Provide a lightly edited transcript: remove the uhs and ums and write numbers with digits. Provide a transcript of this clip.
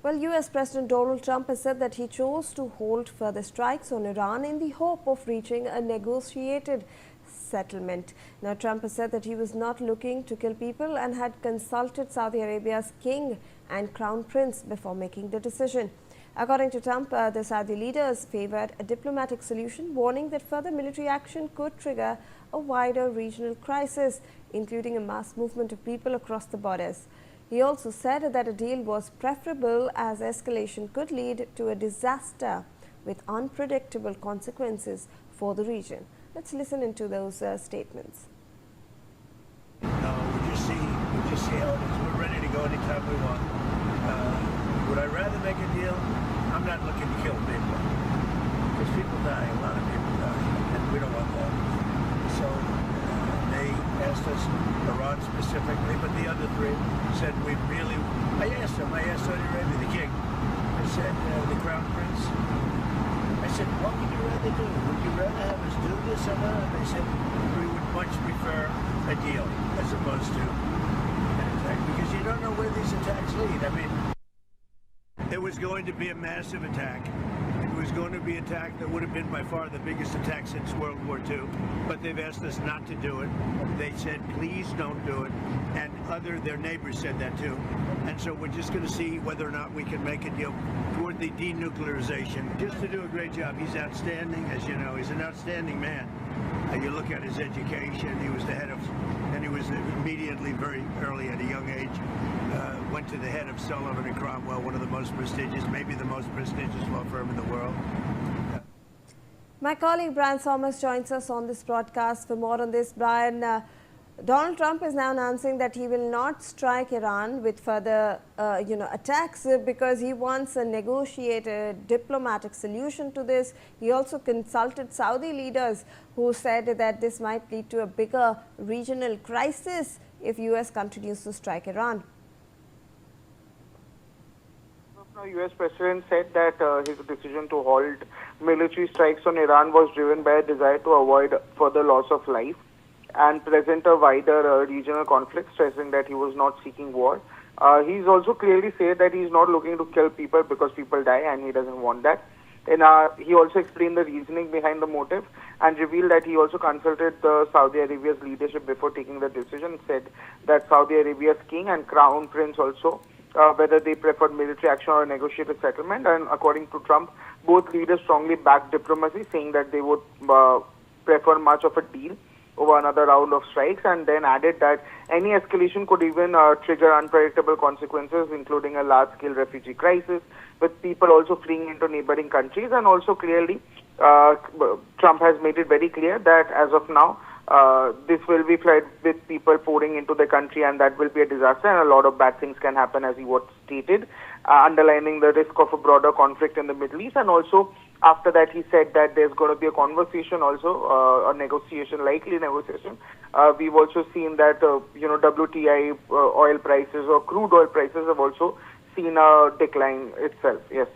Well, US President Donald Trump has said that he chose to hold further strikes on Iran in the hope of reaching a negotiated settlement. Now, Trump has said that he was not looking to kill people and had consulted Saudi Arabia's king and crown prince before making the decision. According to Trump, the Saudi leaders favored a diplomatic solution, warning that further military action could trigger a wider regional crisis, including a mass movement of people across the borders. He also said that a deal was preferable as escalation could lead to a disaster with unpredictable consequences for the region. Let's listen into those statements. We just see how it is. We're ready to go anytime we want. Would I rather make a deal? I'm not looking to kill people because people die. A lot of people die, and we don't want that. So they asked us, Iran specifically, but the other three said we really. I asked Saudi Arabia, the king. I said the crown prince. I said, what would you rather do? Would you rather have us do this or not? And they said we would much prefer a deal as opposed to an attack because you don't know where these attacks lead. I mean, it was going to be a massive attack. It was going to be an attack that would have been by far the biggest attack since World War II, but they've asked us not to do it. They said, please don't do it. And their neighbors said that too. And so we're just going to see whether or not we can make a deal toward the denuclearization. Just to do a great job. He's outstanding, as you know. He's an outstanding man. You look at his education, he was the head of, and he was immediately, very early at a young age, went to the head of Sullivan and Cromwell, one of the most prestigious, maybe the most prestigious law firm in the world. My colleague Brian Thomas joins us on this broadcast. For more on this, Brian, Donald Trump is now announcing that he will not strike Iran with further, attacks because he wants a negotiated diplomatic solution to this. He also consulted Saudi leaders who said that this might lead to a bigger regional crisis if US continues to strike Iran. The US President said that his decision to halt military strikes on Iran was driven by a desire to avoid further loss of life and present a wider regional conflict, stressing that he was not seeking war. He's also clearly said that he's not looking to kill people because people die and he doesn't want that. And he also explained the reasoning behind the motive and revealed that he also consulted the Saudi Arabia's leadership before taking the decision, said that Saudi Arabia's king and crown prince also whether they preferred military action or a negotiated settlement. And according to Trump, both leaders strongly backed diplomacy, saying that they would prefer much of a deal over another round of strikes, and then added that any escalation could even trigger unpredictable consequences, including a large-scale refugee crisis, with people also fleeing into neighboring countries. And also clearly, Trump has made it very clear that as of now, this will be flooded with people pouring into the country, and that will be a disaster, and a lot of bad things can happen, as he was stated, underlining the risk of a broader conflict in the Middle East. And also, after that, he said that there's going to be a conversation also, a negotiation, likely negotiation. We've also seen that, WTI oil prices or crude oil prices have also seen a decline itself. Yes.